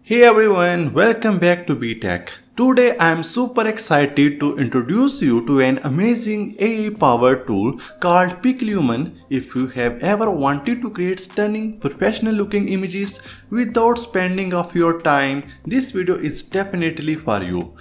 Hey everyone, welcome back to BTech. Today I am super excited to introduce you to an amazing AI powered tool called Piclumen. If you have ever wanted to create stunning professional looking images without spending of your time, this video is definitely for you.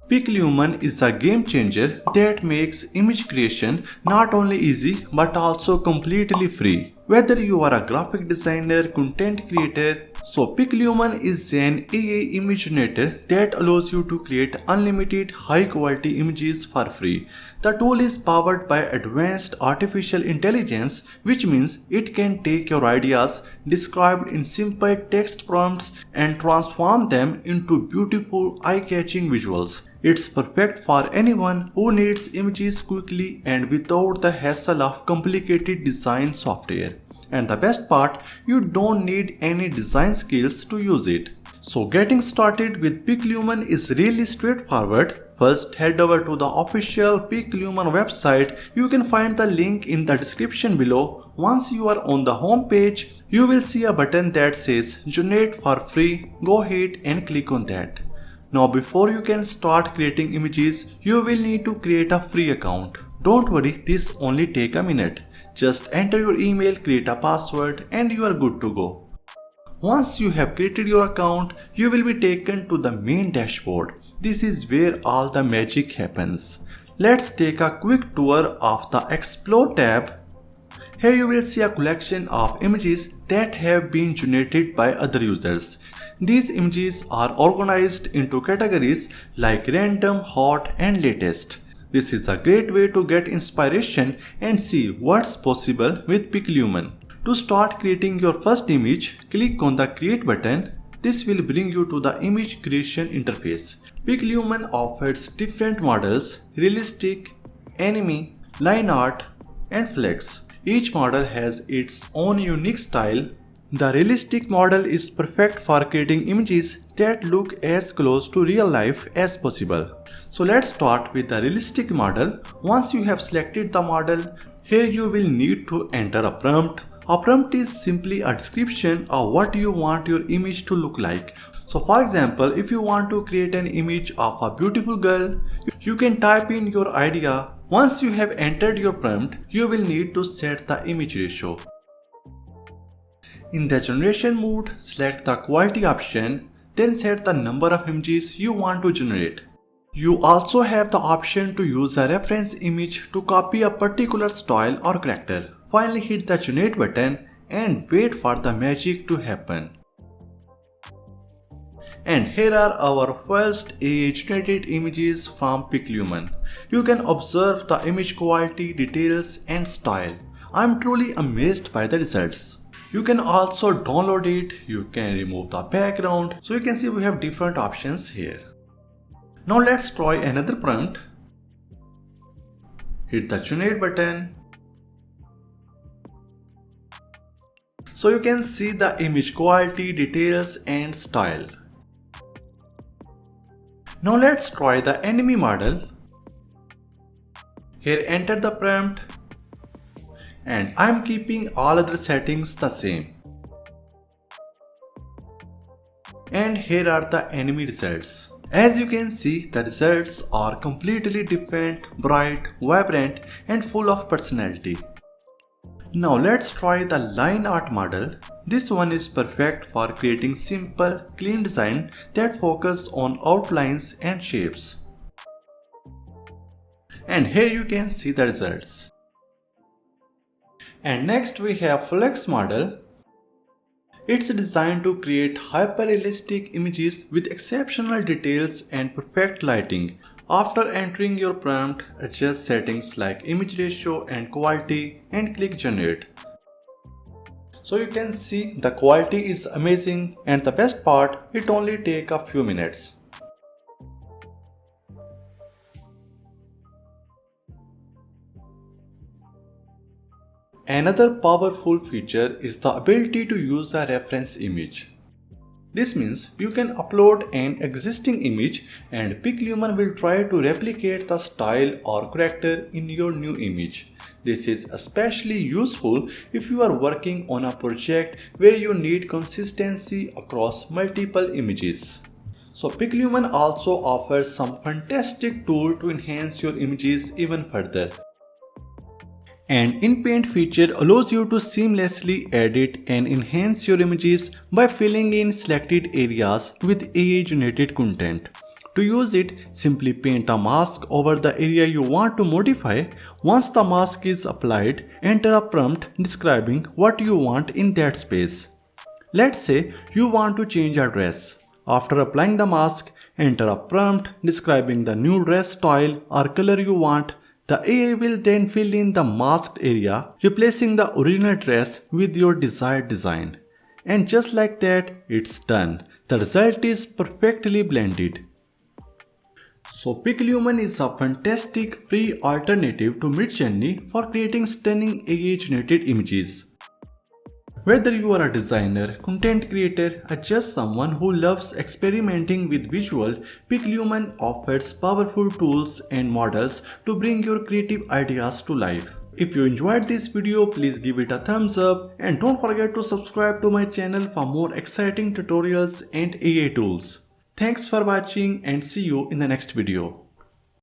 Piclumen is a game changer that makes image creation not only easy but also completely free. Whether you are a graphic designer, content creator, so Piclumen is an AI image generator that allows you to create unlimited high quality images for free. The tool is powered by advanced artificial intelligence, which means it can take your ideas described in simple text prompts and transform them into beautiful eye-catching visuals. It's perfect for anyone who needs images quickly and without the hassle of complicated design software. And the best part, you don't need any design skills to use it. So getting started with Piclumen is really straightforward. First, head over to the official Piclumen website. You can find the link in the description below. Once you are on the home page, you will see a button that says Generate for free. Go ahead and click on that. Now before you can start creating images, you will need to create a free account. Don't worry, this only take a minute. Just enter your email, create a password and you are good to go. Once you have created your account, you will be taken to the main dashboard. This is where all the magic happens. Let's take a quick tour of the Explore tab. Here you will see a collection of images that have been generated by other users. These images are organized into categories like random, hot and latest. This is a great way to get inspiration and see what's possible with Piclumen. To start creating your first image, click on the Create button. This will bring you to the image creation interface. Piclumen offers different models: realistic, anime, line art and flex. Each model has its own unique style. The realistic model is perfect for creating images that look as close to real life as possible. So let's start with the realistic model. Once you have selected the model, here you will need to enter a prompt. A prompt is simply a description of what you want your image to look like. So for example, if you want to create an image of a beautiful girl, you can type in your idea. Once you have entered your prompt, you will need to set the image ratio. In the generation mode, select the quality option, then set the number of images you want to generate. You also have the option to use a reference image to copy a particular style or character. Finally, hit the generate button and wait for the magic to happen. And here are our first AI generated images from Piclumen. You can observe the image quality, details and style. I am truly amazed by the results. You can also download it, you can remove the background. So you can see we have different options here. Now let's try another prompt. Hit the generate button. So you can see the image quality, details and style. Now let's try the anime model. Here enter the prompt. And I am keeping all other settings the same. And here are the anime results. As you can see, the results are completely different, bright, vibrant and full of personality. Now let's try the line art model. This one is perfect for creating simple, clean design that focus on outlines and shapes. And here you can see the results. And next we have Flex model. It's designed to create hyper-realistic images with exceptional details and perfect lighting. After entering your prompt, adjust settings like image ratio and quality and click generate. So you can see the quality is amazing and the best part, it only takes a few minutes. Another powerful feature is the ability to use a reference image. This means you can upload an existing image and Piclumen will try to replicate the style or character in your new image. This is especially useful if you are working on a project where you need consistency across multiple images. So Piclumen also offers some fantastic tools to enhance your images even further. An in-paint feature allows you to seamlessly edit and enhance your images by filling in selected areas with AI-generated content. To use it, simply paint a mask over the area you want to modify. Once the mask is applied, enter a prompt describing what you want in that space. Let's say you want to change a dress. After applying the mask, enter a prompt describing the new dress style or color you want. The AI will then fill in the masked area, replacing the original dress with your desired design. And just like that, it's done. The result is perfectly blended. So Piclumen is a fantastic free alternative to Midjourney for creating stunning AI-generated images. Whether you are a designer, content creator, or just someone who loves experimenting with visual, Piclumen offers powerful tools and models to bring your creative ideas to life. If you enjoyed this video, please give it a thumbs up and don't forget to subscribe to my channel for more exciting tutorials and AI tools. Thanks for watching and see you in the next video.